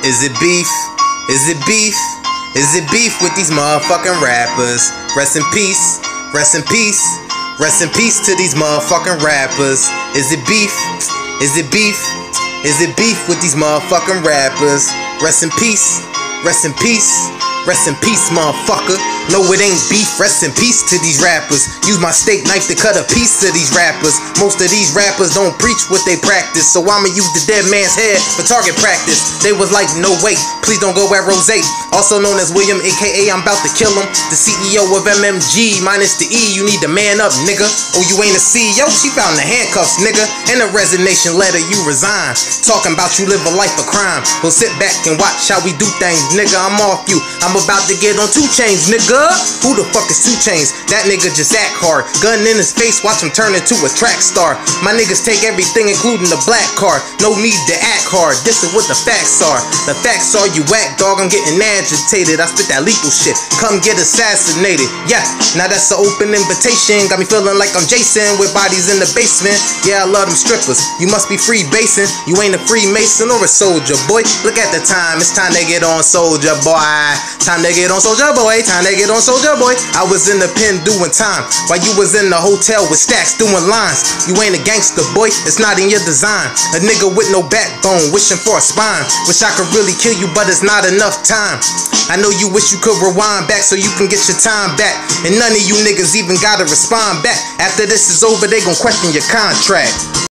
Is it beef? Is it beef? Is it beef with these motherfucking rappers? Rest in peace, rest in peace, rest in peace to these motherfucking rappers. Is it beef? Is it beef? Is it beef with these motherfucking rappers? Rest in peace, rest in peace, rest in peace, motherfucker. No, it ain't beef, rest in peace to these rappers. Use my steak knife to cut a piece to these rappers. Most of these rappers don't preach what they practice, so I'ma use the dead man's head for target practice. They was like, no wait, please don't go at Rose, also known as William, aka I'm about to kill him. The CEO of MMG, minus the E, you need to man up, nigga. Oh, you ain't a CEO? She found the handcuffs, nigga. And a resignation letter, you resign. Talking about you live a life of crime. Well, sit back and watch how we do things, nigga. I'm off you. I'm about to get on 2 Chainz, nigga. Who the fuck is 2 Chainz? That nigga just act hard. Gun in his face, watch him turn into a track star. My niggas take everything, including the black card. No need to act hard. This is what the facts are. The facts are you whack, dog. I'm getting agitated. I spit that lethal shit. Come get assassinated. Yeah, now that's an open invitation. Got me feeling like I'm Jason with bodies in the basement. Yeah, I love them strippers. You must be free basing. You ain't a Freemason or a soldier, boy. Look at the time. It's time to get on, soldier boy. Time to get on, soldier boy. Time to get on, soldier boy. I was in the pen doing time while you was in the hotel with stacks doing lines. You ain't a gangster, boy. It's not in your design. A nigga with no backbone, wishing for a spine. Wish I could really kill you, but it's not enough time. I know you wish you could rewind back so you can get your time back. And none of you niggas even gotta respond back. After this is over, they gon' question your contract.